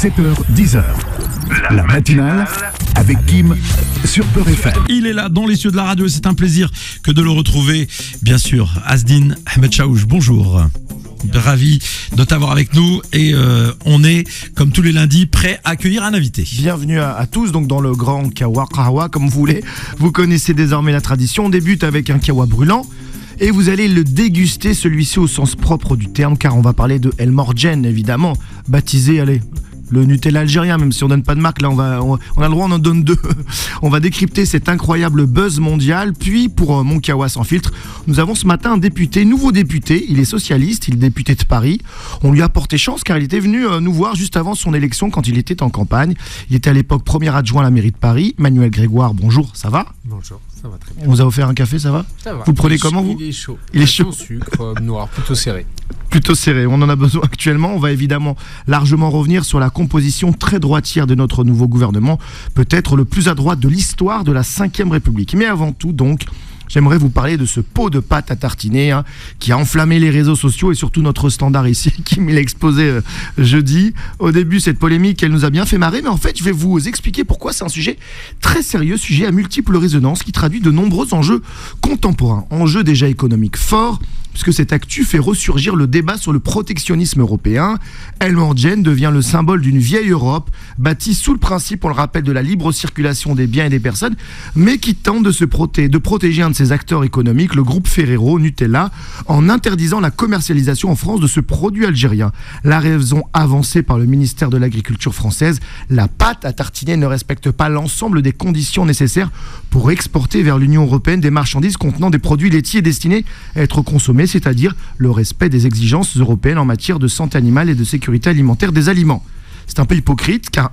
7h, 10h. La matinale avec Kim sur Peur FM. Il est là dans les cieux de la radio et c'est un plaisir que de le retrouver. Bien sûr, Asdine Ahmed Chaouch, bonjour. Ravi de t'avoir avec nous et on est, comme tous les lundis, prêt à accueillir un invité. Bienvenue à tous donc dans le grand kawa, comme vous voulez. Vous connaissez désormais la tradition. On débute avec un kawa brûlant. Et vous allez le déguster, celui-ci au sens propre du terme, car on va parler de El Morgen, évidemment, baptisé, le Nutella algérien, même si on donne pas de marque, là on a le droit, on en donne deux. On va décrypter cet incroyable buzz mondial. Puis pour Mon Kawa sans filtre, nous avons ce matin un député, nouveau député, il est socialiste, il est député de Paris. On lui a porté chance car il était venu nous voir juste avant son élection quand il était en campagne. Il était à l'époque premier adjoint à la mairie de Paris. Manuel Grégoire, bonjour, ça va ? Bonjour, ça va très bien. On vous a offert un café, ça va ? Ça va. Vous le prenez comment vous ? Il est chaud. Il est chaud. Sans sucre, noir, plutôt serré. Plutôt serré, on en a besoin actuellement. On va évidemment largement revenir sur la composition très droitière de notre nouveau gouvernement, peut-être le plus à droite de l'histoire de la 5e République. Mais avant tout donc, j'aimerais vous parler de ce pot de pâte à tartiner qui a enflammé les réseaux sociaux et surtout notre standard ici qui me l'a exposé jeudi. Au début, cette polémique, elle nous a bien fait marrer, mais en fait, je vais vous expliquer pourquoi c'est un sujet très sérieux, sujet à multiples résonances qui traduit de nombreux enjeux contemporains. Enjeux déjà économiques forts, puisque cette actu fait ressurgir le débat sur le protectionnisme européen. El Morgen devient le symbole d'une vieille Europe, bâtie sous le principe, on le rappelle, de la libre circulation des biens et des personnes, mais qui tente de protéger un de ses acteurs économiques, le groupe Ferrero, Nutella, en interdisant la commercialisation en France de ce produit algérien. La raison avancée par le ministère de l'Agriculture française, la pâte à tartiner ne respecte pas l'ensemble des conditions nécessaires pour exporter vers l'Union européenne des marchandises contenant des produits laitiers destinés à être consommés, c'est-à-dire le respect des exigences européennes en matière de santé animale et de sécurité alimentaire des aliments. C'est un peu hypocrite car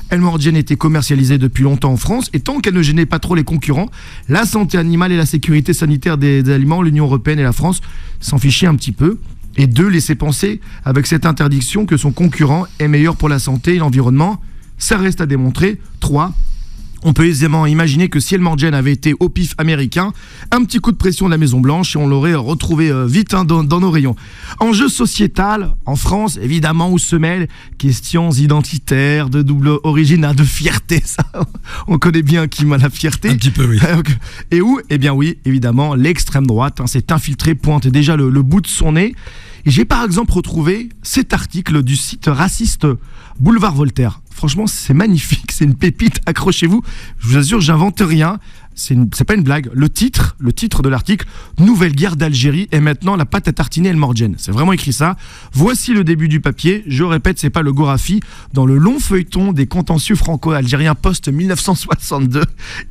El Morgen était commercialisé depuis longtemps en France et tant qu'elle ne gênait pas trop les concurrents, la santé animale et la sécurité sanitaire des aliments, l'Union européenne et la France s'en fichaient un petit peu. Et 2, laisser penser avec cette interdiction que son concurrent est meilleur pour la santé et l'environnement, ça reste à démontrer. 3, on peut aisément imaginer que si El Morgen avait été au pif américain, un petit coup de pression de la Maison-Blanche et on l'aurait retrouvé vite dans nos rayons. Enjeu sociétal, en France, évidemment, où se mêlent questions identitaires, de double origine, de fierté, ça, on connaît bien qui m'a la fierté. Un petit peu, oui. Et où, eh bien oui, évidemment, l'extrême droite s'est infiltrée, pointe déjà le bout de son nez. Et j'ai par exemple retrouvé cet article du site raciste Boulevard Voltaire. Franchement, c'est magnifique, c'est une pépite, accrochez-vous. Je vous assure, j'invente rien. C'est pas une blague. Le titre de l'article, Nouvelle guerre d'Algérie et maintenant la pâte à tartiner El Morgen. C'est vraiment écrit ça. Voici le début du papier. Je répète, c'est pas le Gorafi. Dans le long feuilleton des contentieux franco-algériens post-1962,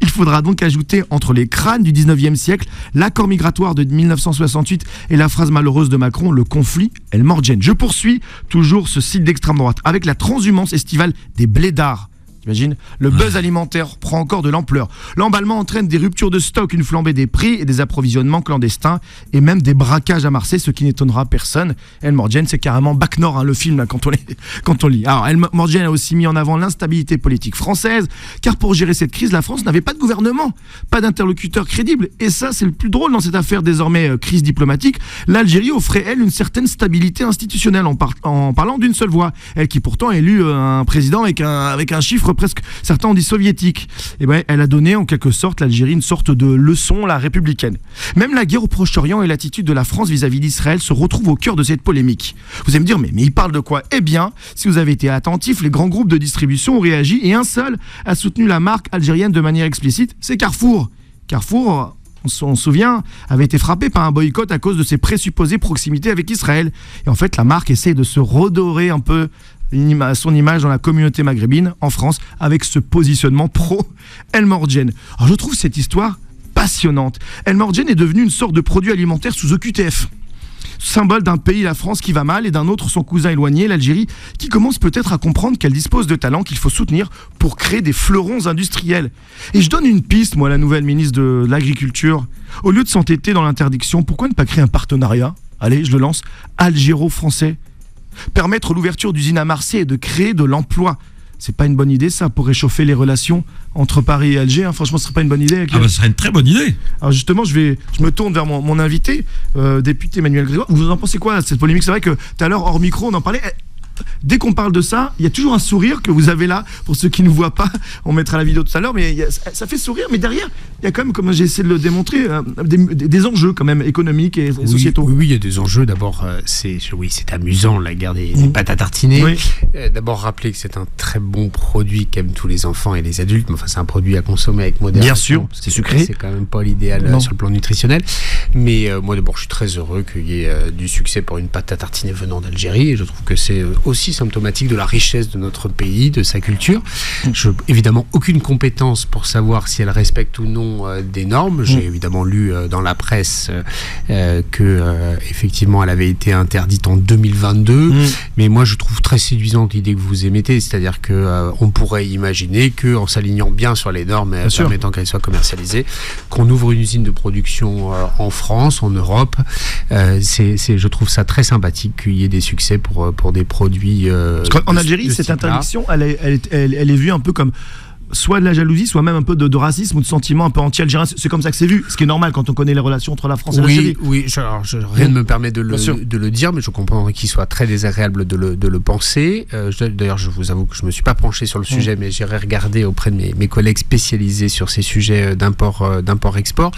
il faudra donc ajouter entre les crânes du 19e siècle, l'accord migratoire de 1968 et la phrase malheureuse de Macron, le conflit El Morgen. Je poursuis toujours ce site d'extrême droite avec la transhumance estivale des blédards. T'imagines ? Le buzz alimentaire prend encore de l'ampleur. L'emballement entraîne des ruptures de stock, une flambée des prix et des approvisionnements clandestins et même des braquages à Marseille, ce qui n'étonnera personne. El Morgen, c'est carrément Bac Nord, le film, là, quand on lit. Alors, El Morgen a aussi mis en avant l'instabilité politique française, car pour gérer cette crise, la France n'avait pas de gouvernement, pas d'interlocuteur crédible. Et ça, c'est le plus drôle dans cette affaire désormais crise diplomatique. L'Algérie offrait, elle, une certaine stabilité institutionnelle en parlant d'une seule voix. Elle qui pourtant élu un président avec un chiffre presque, certains ont dit soviétique. Et ben, elle a donné en quelque sorte l'Algérie une sorte de leçon la républicaine. Même la guerre au Proche-Orient et l'attitude de la France vis-à-vis d'Israël se retrouvent au cœur de cette polémique. Vous allez me dire, mais il parle de quoi ? Eh bien, si vous avez été attentif, les grands groupes de distribution ont réagi et un seul a soutenu la marque algérienne de manière explicite, c'est Carrefour. Carrefour, on se souvient, avait été frappé par un boycott à cause de ses présupposées proximités avec Israël. Et en fait, la marque essaie de se redorer un peu son image dans la communauté maghrébine en France avec ce positionnement pro El Morgen. Alors je trouve cette histoire passionnante. El Morgen est devenu une sorte de produit alimentaire sous OQTF. Symbole d'un pays, la France, qui va mal et d'un autre, son cousin éloigné, l'Algérie, qui commence peut-être à comprendre qu'elle dispose de talents qu'il faut soutenir pour créer des fleurons industriels. Et je donne une piste, moi, à la nouvelle ministre de l'Agriculture. Au lieu de s'entêter dans l'interdiction, pourquoi ne pas créer un partenariat ? Allez, je le lance, algéro-français. Permettre l'ouverture d'usines à Marseille et de créer de l'emploi. C'est pas une bonne idée, ça, pour réchauffer les relations entre Paris et Alger. Franchement, ce serait pas une bonne idée. Ce serait une très bonne idée. Alors justement, je me tourne vers mon invité, député Manuel Grégoire. Vous en pensez quoi, cette polémique ? C'est vrai que tout à l'heure, hors micro, on en parlait. dès qu'on parle de ça, il y a toujours un sourire que vous avez là. Pour ceux qui ne voient pas, on mettra la vidéo tout à l'heure, mais ça fait sourire. Mais derrière, il y a quand même, comme j'ai essayé de le démontrer, des enjeux quand même économiques et sociétaux. Oui, il y a des enjeux. D'abord, c'est amusant, la guerre des pâtes à tartiner. Oui. D'abord, rappeler que c'est un très bon produit qu'aiment tous les enfants et les adultes. Mais enfin, c'est un produit à consommer avec modération. Bien sûr, parce c'est que sucré. C'est quand même pas l'idéal sur le plan nutritionnel. Mais moi, d'abord, je suis très heureux qu'il y ait du succès pour une pâte à tartiner venant d'Algérie. Et je trouve que c'est aussi symptomatique de la richesse de notre pays, de sa culture. Je n'ai évidemment aucune compétence pour savoir si elle respecte ou non des normes. J'ai évidemment lu dans la presse que effectivement elle avait été interdite en 2022. Mais moi, je trouve très séduisante l'idée que vous émettez, c'est-à-dire que on pourrait imaginer que, en s'alignant bien sur les normes et permettant qu'elles soient commercialisées, qu'on ouvre une usine de production en France, en Europe. Je trouve ça très sympathique qu'il y ait des succès pour des produits. En Algérie, cette interdiction, elle est vue un peu comme soit de la jalousie, soit même un peu de racisme ou de sentiment un peu anti-algérien. C'est comme ça que c'est vu, ce qui est normal quand on connaît les relations entre la France et l'Algérie. Oui, rien ne me permet de le dire, mais je comprends qu'il soit très désagréable de le penser. D'ailleurs, je vous avoue que je ne me suis pas penché sur le sujet, mais j'irai regarder auprès de mes collègues spécialisés sur ces sujets d'import-export.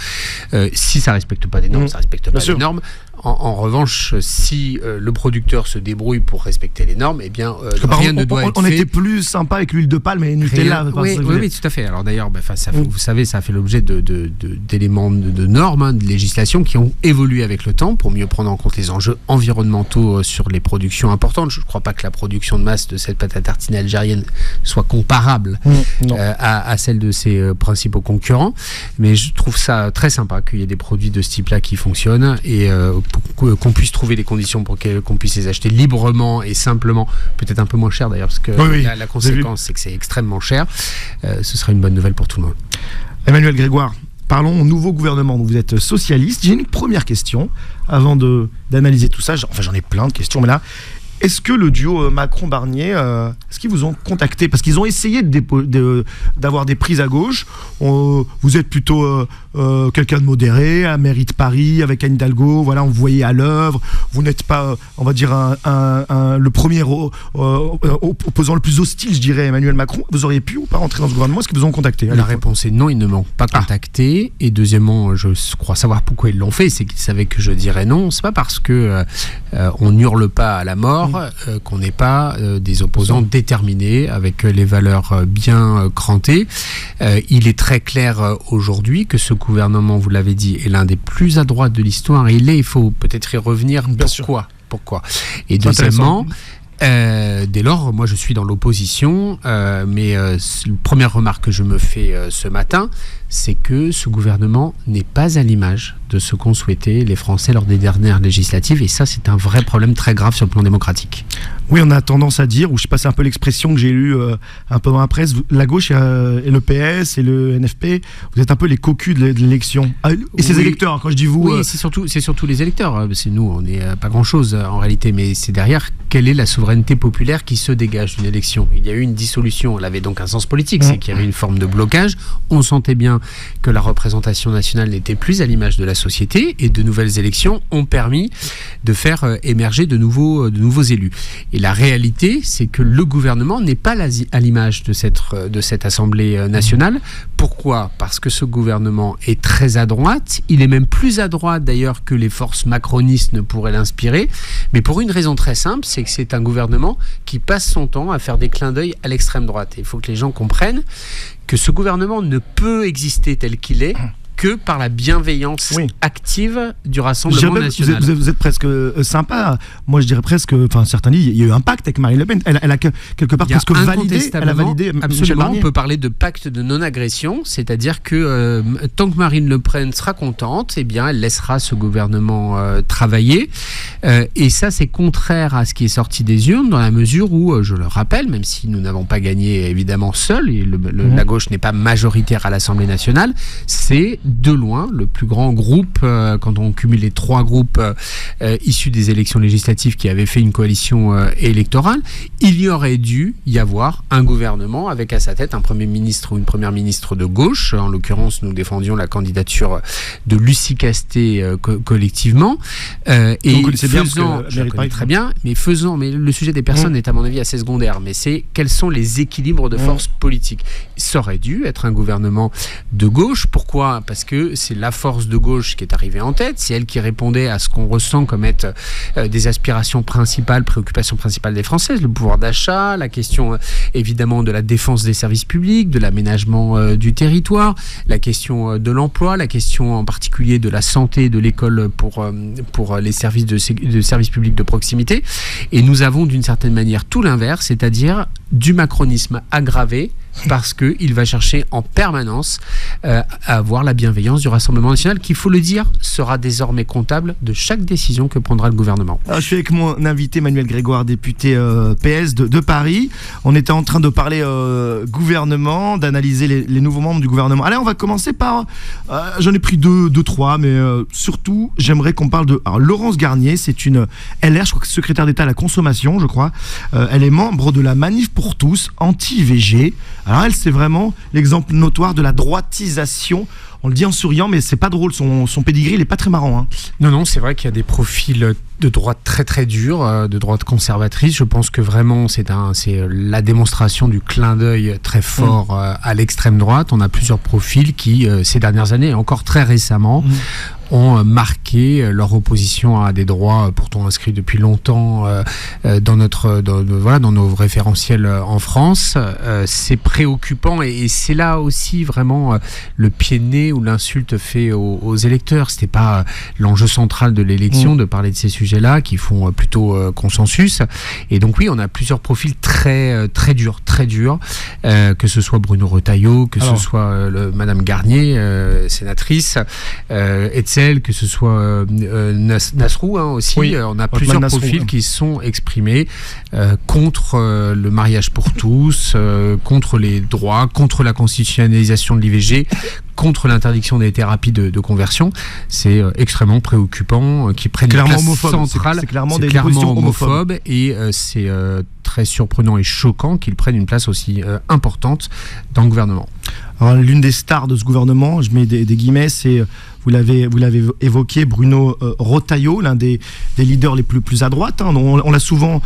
Si ça ne respecte pas les normes, ça ne respecte pas les normes. En revanche, si le producteur se débrouille pour respecter les normes, eh bien, rien ne doit être fait. On était plus sympa avec l'huile de palme et Nutella. Oui, tout à fait. Alors d'ailleurs, vous savez, ça a fait l'objet d'éléments de normes, de législation qui ont évolué avec le temps pour mieux prendre en compte les enjeux environnementaux sur les productions importantes. Je ne crois pas que la production de masse de cette pâte à tartiner algérienne soit comparable à celle de ses principaux concurrents. Mais je trouve ça très sympa qu'il y ait des produits de ce type-là qui fonctionnent et qu'on puisse trouver les conditions pour qu'on puisse les acheter librement et simplement, peut-être un peu moins cher d'ailleurs, parce que la conséquence, c'est que c'est extrêmement cher. Ce serait une bonne nouvelle pour tout le monde. Emmanuel Grégoire, parlons au nouveau gouvernement. Vous êtes socialiste. J'ai une première question avant d'analyser tout ça. J'en ai plein de questions, mais là, est-ce que le duo Macron-Barnier, est-ce qu'ils vous ont contacté? Parce qu'ils ont essayé d'avoir des prises à gauche. Vous êtes plutôt quelqu'un de modéré, à mairie de Paris, avec Anne Hidalgo. Voilà, on vous voyait à l'œuvre. Vous n'êtes pas, on va dire, le premier opposant le plus hostile, je dirais, Emmanuel Macron. Vous auriez pu ou pas rentrer dans ce gouvernement? Est-ce qu'ils vous ont contacté? La réponse est non, ils ne m'ont pas contacté. Et deuxièmement, je crois savoir pourquoi ils l'ont fait. C'est qu'ils savaient que je dirais non. C'est pas parce que on n'hurle pas à la mort qu'on n'est pas des opposants déterminés avec les valeurs bien crantées. Il est très clair aujourd'hui que ce gouvernement, vous l'avez dit, est l'un des plus à droite de l'histoire. Il faut peut-être y revenir. Pourquoi? Et deuxièmement, dès lors, moi je suis dans l'opposition, mais la première remarque que je me fais ce matin, c'est que ce gouvernement n'est pas à l'image de ce qu'ont souhaité les Français lors des dernières législatives, et ça c'est un vrai problème très grave sur le plan démocratique. Oui, on a tendance à dire, ou je sais pas, c'est un peu l'expression que j'ai lue un peu dans la presse, la gauche et le PS et le NFP, vous êtes un peu les cocus de l'élection. Et ces électeurs, quand je dis vous... Oui, c'est surtout les électeurs. C'est nous, on n'est pas grand-chose en réalité, mais c'est derrière, quelle est la souveraineté populaire qui se dégage d'une élection? Il y a eu une dissolution, elle avait donc un sens politique, c'est qu'il y avait une forme de blocage, on sentait bien que la représentation nationale n'était plus à l'image de la société, et de nouvelles élections ont permis de faire émerger de nouveaux élus. Et la réalité, c'est que le gouvernement n'est pas à l'image de cette Assemblée nationale. Pourquoi? Parce que ce gouvernement est très à droite, il est même plus à droite d'ailleurs que les forces macronistes ne pourraient l'inspirer, mais pour une raison très simple, c'est que c'est un gouvernement qui passe son temps à faire des clins d'œil à l'extrême droite. Et il faut que les gens comprennent que ce gouvernement ne peut exister tel qu'il est que par la bienveillance active du Rassemblement national. Vous êtes presque sympa. Moi, je dirais presque, enfin, certains disent, il y a eu un pacte avec Marine Le Pen. Elle a quelque part presque validé. Elle a validé. Absolument, on peut parler de pacte de non-agression, c'est-à-dire que tant que Marine Le Pen sera contente, eh bien, elle laissera ce gouvernement travailler. Et ça, c'est contraire à ce qui est sorti des urnes, dans la mesure où, je le rappelle, même si nous n'avons pas gagné évidemment seuls, et la gauche n'est pas majoritaire à l'Assemblée nationale, c'est de loin le plus grand groupe, quand on cumule les 3 groupes issus des élections législatives qui avaient fait une coalition électorale. Il y aurait dû y avoir un gouvernement avec à sa tête un Premier ministre ou une Première ministre de gauche. En l'occurrence, nous défendions la candidature de Lucie Castet collectivement. Et vous connaissez bien, je connais très bien, mais le sujet des personnes est à mon avis assez secondaire, mais c'est quels sont les équilibres de force politique. Ça aurait dû être un gouvernement de gauche. Pourquoi ? Parce que c'est la force de gauche qui est arrivée en tête, c'est elle qui répondait à ce qu'on ressent comme être des aspirations principales, préoccupations principales des Françaises, le pouvoir d'achat, la question évidemment de la défense des services publics, de l'aménagement du territoire, la question de l'emploi, la question en particulier de la santé, de l'école pour les services de services publics de proximité. Et nous avons d'une certaine manière tout l'inverse, c'est-à-dire du macronisme aggravé, parce qu'il va chercher en permanence à avoir la bienveillance du Rassemblement national, qui, il faut le dire, sera désormais comptable de chaque décision que prendra le gouvernement. Alors, je suis avec mon invité Manuel Grégoire, député PS de Paris. On était en train de parler gouvernement, d'analyser les nouveaux membres du gouvernement. Allez, on va commencer par... j'en ai pris deux, trois, mais surtout, j'aimerais qu'on parle de... Alors, Laurence Garnier, c'est une LR, je crois que c'est secrétaire d'État à la consommation, je crois. Elle est membre de la Manif pour tous, anti-IVG. Alors elle, c'est vraiment l'exemple notoire de la droitisation. On le dit en souriant, mais c'est pas drôle. Son pédigré, il est pas très marrant. Hein. Non, c'est vrai qu'il y a des profils de droite très très durs, de droite conservatrice. Je pense que vraiment c'est la démonstration du clin d'œil très fort à l'extrême droite. On a plusieurs profils qui, ces dernières années, et encore très récemment, ont marqué leur opposition à des droits pourtant inscrits depuis longtemps dans nos référentiels en France. C'est préoccupant et c'est là aussi vraiment le pied de nez ou l'insulte fait aux électeurs. C'était pas l'enjeu central de l'élection de parler de ces sujets-là qui font plutôt consensus. Et donc oui, on a plusieurs profils très durs, que ce soit Bruno Retailleau, que ce soit Madame Garnier, sénatrice, etc. Que ce soit Nasrou aussi, on a plusieurs profils qui sont exprimés contre le mariage pour tous, contre les droits, contre la constitutionnalisation de l'IVG, contre l'interdiction des thérapies de conversion. C'est extrêmement préoccupant, qui prennent une place centrale. C'est clairement des propositions homophobes. Et c'est très surprenant et choquant qu'ils prennent une place aussi importante dans le gouvernement. Alors, l'une des stars de ce gouvernement, je mets des guillemets, c'est, vous l'avez évoqué, Bruno Retailleau, l'un des leaders les plus à droite. Hein. On l'a souvent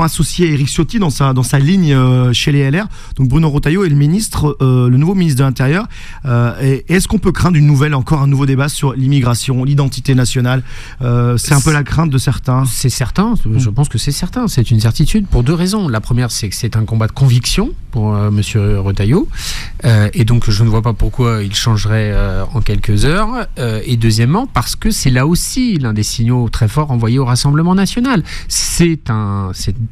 associé à Éric Ciotti dans sa ligne chez les LR. Donc Bruno Retailleau est le nouveau ministre de l'Intérieur. Et est-ce qu'on peut craindre un nouveau débat sur l'immigration, l'identité nationale ? C'est un peu la crainte de certains. C'est certain, je pense que c'est certain. C'est une certitude pour 2 raisons. La première, c'est que c'est un combat de conviction pour monsieur Retailleau. Et donc je ne vois pas pourquoi il changerait en quelques heures. Et deuxièmement, parce que c'est là aussi l'un des signaux très forts envoyés au Rassemblement national. C'est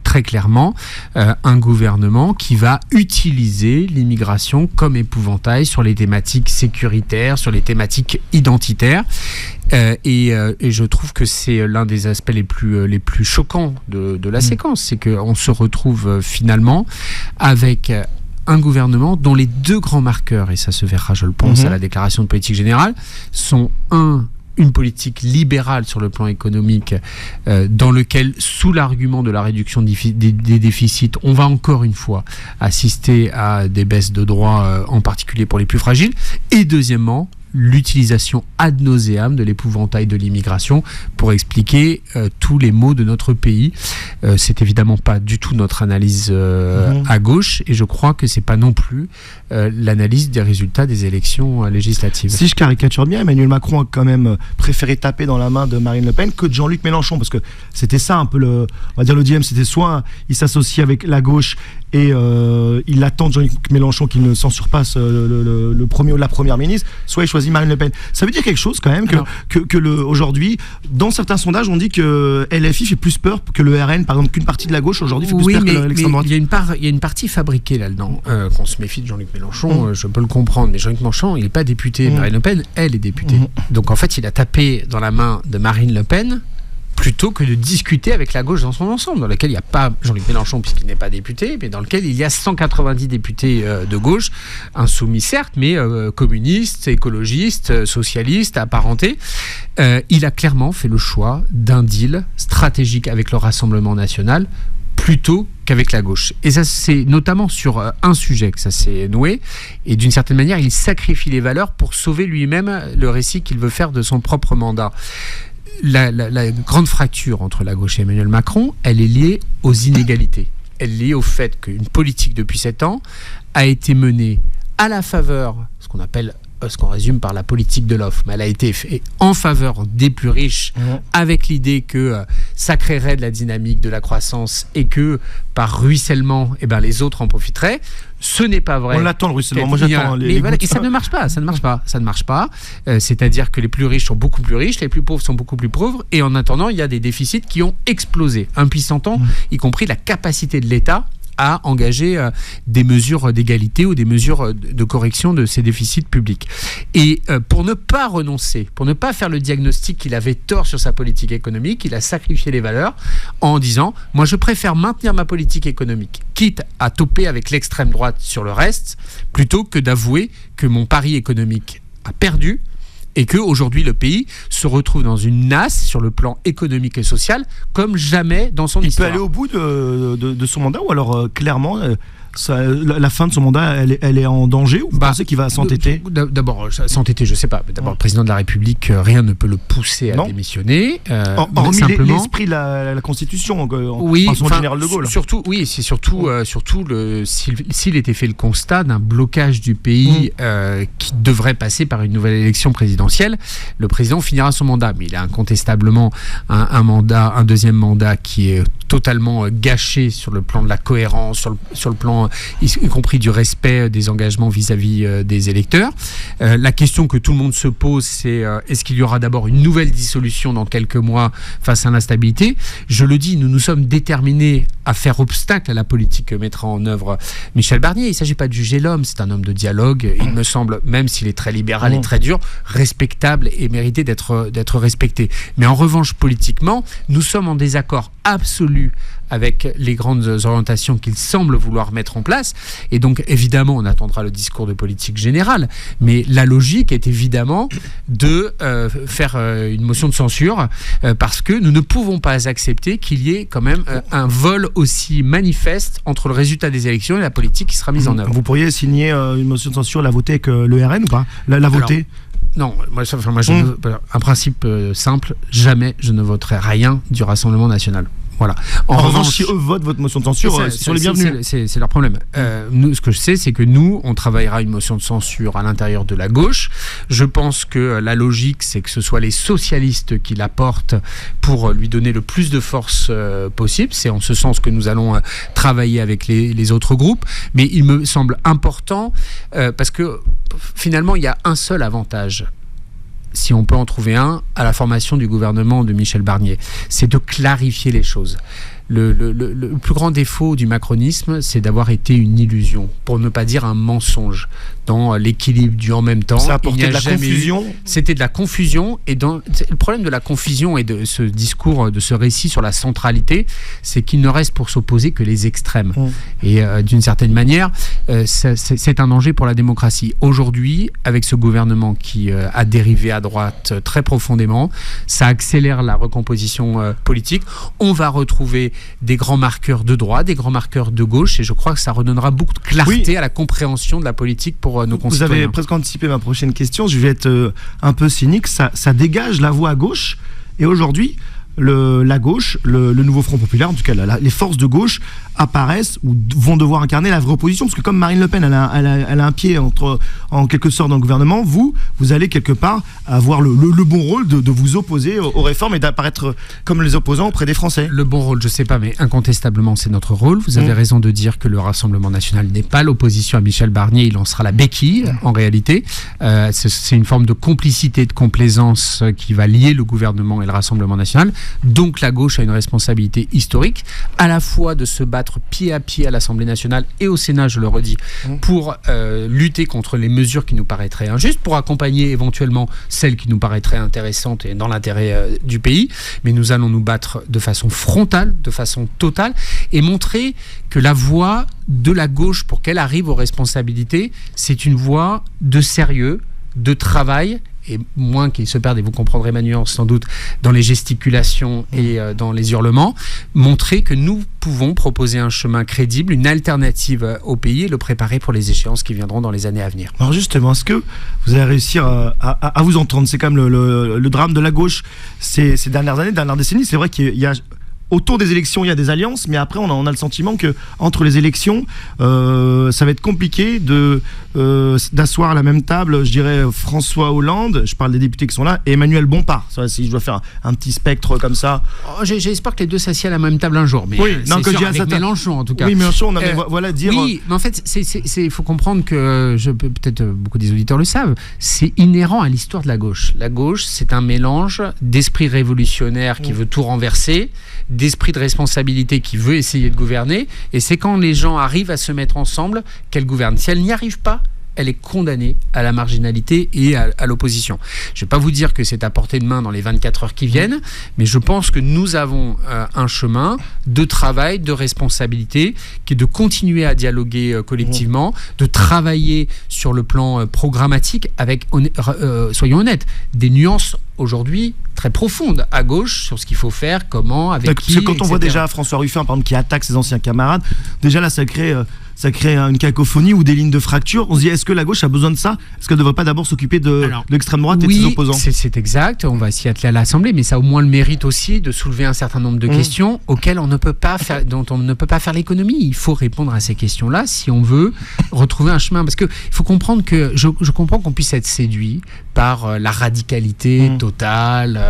très clairement un gouvernement qui va utiliser l'immigration comme épouvantail sur les thématiques sécuritaires, sur les thématiques identitaires. Et je trouve que c'est l'un des aspects les plus choquants de la séquence. C'est qu'on se retrouve finalement avec un gouvernement dont les 2 grands marqueurs, et ça se verra, je le pense, à la déclaration de politique générale, sont une politique libérale sur le plan économique dans lequel, sous l'argument de la réduction des déficits, on va encore une fois assister à des baisses de droits, en particulier pour les plus fragiles, et deuxièmement, l'utilisation ad nauseam de l'épouvantail de l'immigration pour expliquer tous les maux de notre pays. C'est évidemment pas du tout notre analyse à gauche, et je crois que c'est pas non plus l'analyse des résultats des élections législatives. Si je caricature bien, Emmanuel Macron a quand même préféré taper dans la main de Marine Le Pen que de Jean-Luc Mélenchon, parce que c'était ça un peu le dilemme, c'était soit il s'associe avec la gauche et il attend de Jean-Luc Mélenchon qu'il ne s'en surpasse le premier ou la première ministre, soit il choisit Marine Le Pen. Ça veut dire quelque chose quand même aujourd'hui, dans certains sondages, on dit que LFI fait plus peur que le RN, par exemple, qu'une partie de la gauche aujourd'hui fait plus peur que l'extrême droite. Il y a une partie fabriquée là-dedans. Qu'on se méfie de Jean-Luc Mélenchon, je peux le comprendre, mais Jean-Luc Mélenchon, il n'est pas député. Marine Le Pen, elle est députée. Donc en fait, il a tapé dans la main de Marine Le Pen plutôt que de discuter avec la gauche dans son ensemble, dans laquelle il n'y a pas Jean-Luc Mélenchon puisqu'il n'est pas député, mais dans lequel il y a 190 députés de gauche, insoumis certes, mais communistes, écologistes, socialistes, apparentés. Il a clairement fait le choix d'un deal stratégique avec le Rassemblement national plutôt qu'avec la gauche. Et ça, c'est notamment sur un sujet que ça s'est noué. Et d'une certaine manière, il sacrifie les valeurs pour sauver lui-même le récit qu'il veut faire de son propre mandat. La grande fracture entre la gauche et Emmanuel Macron, elle est liée aux inégalités. Elle est liée au fait qu'une politique depuis 7 ans a été menée à la faveur, ce qu'on résume par la politique de l'offre, mais elle a été faite en faveur des plus riches, avec l'idée que ça créerait de la dynamique, de la croissance, et que par ruissellement, les autres en profiteraient. Ce n'est pas vrai. On l'attend le ruissellement. Moi j'attends et ça ne marche pas. Ça ne marche pas. C'est-à-dire que les plus riches sont beaucoup plus riches, les plus pauvres sont beaucoup plus pauvres, et en attendant, il y a des déficits qui ont explosé, impuissantant, y compris la capacité de l'État à engager des mesures d'égalité ou des mesures de correction de ces déficits publics. Et pour ne pas renoncer, pour ne pas faire le diagnostic qu'il avait tort sur sa politique économique, il a sacrifié les valeurs en disant « Moi, je préfère maintenir ma politique économique, quitte à toper avec l'extrême droite sur le reste, plutôt que d'avouer que mon pari économique a perdu ». Et qu'aujourd'hui, le pays se retrouve dans une nasse sur le plan économique et social comme jamais dans son histoire. Il peut aller au bout de son mandat ou alors clairement la fin de son mandat, elle est en danger ou vous pensez qu'il va s'entêter ? D'abord, s'entêter, je ne sais pas. D'abord, le président de la République, rien ne peut le pousser à démissionner. Hormis l'esprit de la Constitution, oui, général de Gaulle. S'il était fait le constat d'un blocage du pays qui devrait passer par une nouvelle élection présidentielle, le président finira son mandat. Mais il a incontestablement un deuxième mandat qui est totalement gâché sur le plan de la cohérence, sur le plan y compris du respect des engagements vis-à-vis des électeurs. La question que tout le monde se pose, c'est est-ce qu'il y aura d'abord une nouvelle dissolution dans quelques mois face à l'instabilité ? Je le dis, nous sommes déterminés à faire obstacle à la politique que mettra en œuvre Michel Barnier. Il ne s'agit pas de juger l'homme, c'est un homme de dialogue. Il me semble, même s'il est très libéral et très dur, respectable et mérité d'être respecté. Mais en revanche, politiquement, nous sommes en désaccord absolu avec les grandes orientations qu'il semble vouloir mettre en place. Et donc, évidemment, on attendra le discours de politique générale. Mais la logique est évidemment de faire une motion de censure parce que nous ne pouvons pas accepter qu'il y ait quand même un vol aussi manifeste entre le résultat des élections et la politique qui sera mise en œuvre. Vous pourriez signer une motion de censure, la voter avec le RN ou pas ? La voter ? Non, un principe simple, jamais je ne voterai rien du Rassemblement national. Voilà. En revanche, si eux votent votre motion de censure, ils sont les bienvenus. C'est leur problème. Nous, ce que je sais, c'est que nous, on travaillera une motion de censure à l'intérieur de la gauche. Je pense que la logique, c'est que ce soit les socialistes qui la portent pour lui donner le plus de force possible. C'est en ce sens que nous allons travailler avec les autres groupes. Mais il me semble important, parce que finalement, il y a un seul avantage, si on peut en trouver un, à la formation du gouvernement de Michel Barnier, c'est de clarifier les choses. Le plus grand défaut du macronisme, c'est d'avoir été une illusion, pour ne pas dire un mensonge, dans l'équilibre du en même temps. Ça a apporté de la confusion. C'était de la confusion, et le problème de la confusion et de ce discours, de ce récit sur la centralité, c'est qu'il ne reste pour s'opposer que les extrêmes. Et d'une certaine manière, c'est un danger pour la démocratie. Aujourd'hui, avec ce gouvernement qui a dérivé à droite très profondément, ça accélère la recomposition politique. On va retrouver des grands marqueurs de droite, des grands marqueurs de gauche, et je crois que ça redonnera beaucoup de clarté à la compréhension de la politique pour nos concitoyens. Vous avez presque anticipé ma prochaine question, je vais être un peu cynique, ça dégage la voie à gauche, et aujourd'hui, la gauche, le nouveau Front Populaire, en tout cas les forces de gauche apparaissent ou vont devoir incarner la vraie opposition, parce que comme Marine Le Pen elle a un pied en quelque sorte dans le gouvernement, vous allez quelque part avoir le bon rôle de vous opposer aux réformes et d'apparaître comme les opposants auprès des Français. Le bon rôle, je sais pas, mais incontestablement c'est notre rôle. Vous avez raison de dire que le Rassemblement National n'est pas l'opposition à Michel Barnier, il en sera la béquille en réalité. C'est une forme de complicité, de complaisance qui va lier le gouvernement et le Rassemblement National. Donc la gauche a une responsabilité historique, à la fois de se battre pied à pied à l'Assemblée nationale et au Sénat, je le redis, pour lutter contre les mesures qui nous paraîtraient injustes, pour accompagner éventuellement celles qui nous paraîtraient intéressantes et dans l'intérêt du pays. Mais nous allons nous battre de façon frontale, de façon totale, et montrer que la voie de la gauche, pour qu'elle arrive aux responsabilités, c'est une voie de sérieux, de travail, et moins qu'il se perde, et vous comprendrez ma nuance sans doute, dans les gesticulations et dans les hurlements, montrer que nous pouvons proposer un chemin crédible, une alternative au pays et le préparer pour les échéances qui viendront dans les années à venir. Alors justement, est-ce que vous allez réussir à vous entendre? C'est quand même le drame de la gauche ces dernières années, dernières décennies. C'est vrai qu'il y a autour des élections, il y a des alliances, mais après, on a le sentiment que entre les élections, ça va être compliqué d'asseoir à la même table, je dirais, François Hollande, je parle des députés qui sont là, et Emmanuel Bompard. Si je dois faire un petit spectre comme ça. J'espère que les deux s'assiedent à la même table un jour. Mais oui, non, c'est sûr, avec Mélenchon en tout cas. Oui, Mélenchon, voilà dire. Oui, mais en fait, il faut comprendre que, peut-être beaucoup des auditeurs le savent, c'est inhérent à l'histoire de la gauche. La gauche, c'est un mélange d'esprit révolutionnaire qui veut tout renverser, d'esprit de responsabilité qui veut essayer de gouverner, et c'est quand les gens arrivent à se mettre ensemble qu'elle gouverne. Si elle n'y arrive pas, elle est condamnée à la marginalité et à l'opposition. Je ne vais pas vous dire que c'est à portée de main dans les 24 heures qui viennent, mais je pense que nous avons un chemin de travail, de responsabilité, qui est de continuer à dialoguer collectivement, de travailler sur le plan programmatique avec, soyons honnêtes, des nuances aujourd'hui très profondes à gauche sur ce qu'il faut faire, comment, avec qui, parce que quand on voit etc. déjà François Ruffin, par exemple, qui attaque ses anciens camarades, déjà là, ça crée une cacophonie ou des lignes de fracture. On se dit, est-ce que la gauche a besoin de ça? Est-ce qu'elle ne devrait pas d'abord s'occuper de l'extrême droite et de ses opposants? C'est exact, on va s'y atteler à l'Assemblée, mais ça a au moins le mérite aussi de soulever un certain nombre de questions auxquelles on ne peut pas faire, dont on ne peut pas faire l'économie. Il faut répondre à ces questions-là si on veut retrouver un chemin. Parce qu'il faut comprendre que, je comprends qu'on puisse être séduit par la radicalité totale,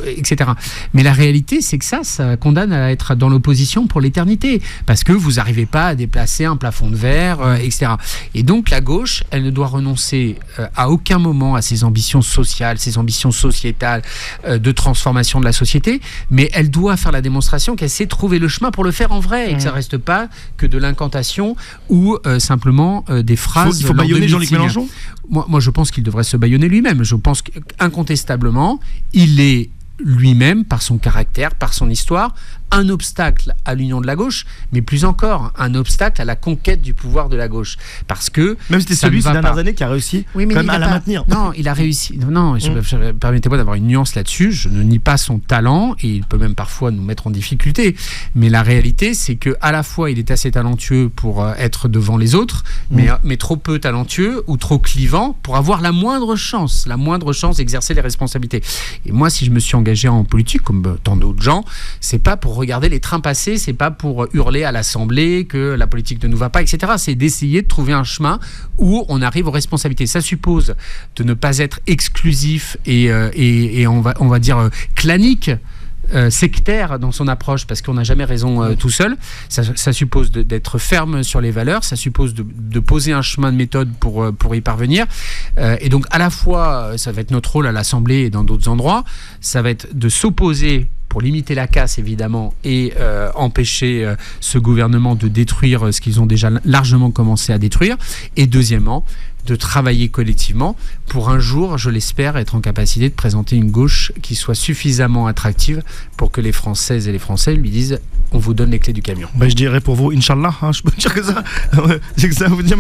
etc. Mais la réalité, c'est que ça condamne à être dans l'opposition pour l'éternité, parce que vous n'arrivez pas à déplacer un plafond de verre, etc. Et donc la gauche, elle ne doit renoncer à aucun moment à ses ambitions sociales, ses ambitions sociétales, de transformation de la société, mais elle doit faire la démonstration qu'elle sait trouver le chemin pour le faire en vrai, et que ça ne reste pas que de l'incantation ou simplement des phrases. Il faut bâillonner Jean-Luc Mélenchon. Moi, je pense qu'il devrait se bâillonner lui-même. Je pense qu'incontestablement, il est lui-même, par son caractère, par son histoire, un obstacle à l'union de la gauche, mais plus encore, un obstacle à la conquête du pouvoir de la gauche. Parce que même si c'était celui ces dernières années qui a réussi quand même à la maintenir. Non, il a réussi. Non, permettez-moi d'avoir une nuance là-dessus. Je ne nie pas son talent, et il peut même parfois nous mettre en difficulté. Mais la réalité, c'est que à la fois, il est assez talentueux pour être devant les autres, mais trop peu talentueux ou trop clivant pour avoir la moindre chance d'exercer les responsabilités. Et moi, si je me suis engagé en politique, comme tant d'autres gens, c'est pas pour regarder les trains passer, c'est pas pour hurler à l'Assemblée que la politique ne nous va pas, etc. C'est d'essayer de trouver un chemin où on arrive aux responsabilités. Ça suppose de ne pas être exclusif et on va dire clanique, sectaire dans son approche, parce qu'on n'a jamais raison tout seul. Ça suppose d'être ferme sur les valeurs, ça suppose de poser un chemin de méthode pour y parvenir. Et donc à la fois, ça va être notre rôle à l'Assemblée et dans d'autres endroits, ça va être de s'opposer pour limiter la casse évidemment et empêcher ce gouvernement de détruire ce qu'ils ont déjà largement commencé à détruire, et deuxièmement de travailler collectivement pour un jour, je l'espère, être en capacité de présenter une gauche qui soit suffisamment attractive pour que les Françaises et les Français lui disent on vous donne les clés du camion. Je dirais pour vous, Inch'Allah, je peux dire que ça. J'ai que ça à vous dire,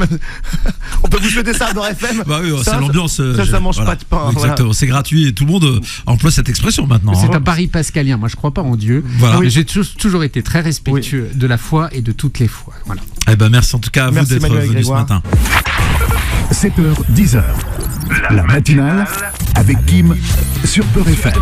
on peut vous souhaiter ça dans FM. Bah oui, c'est l'ambiance. Ça mange pas de pain. Exactement, voilà. C'est gratuit et tout le monde emploie cette expression maintenant. C'est un pari pascalien. Moi, je crois pas en Dieu. Voilà. Mais j'ai toujours été très respectueux de la foi et de toutes les foi. Voilà. Merci en tout cas à vous d'être venu ce matin. 7h, 10h. La matinale avec Kim sur Peur FM.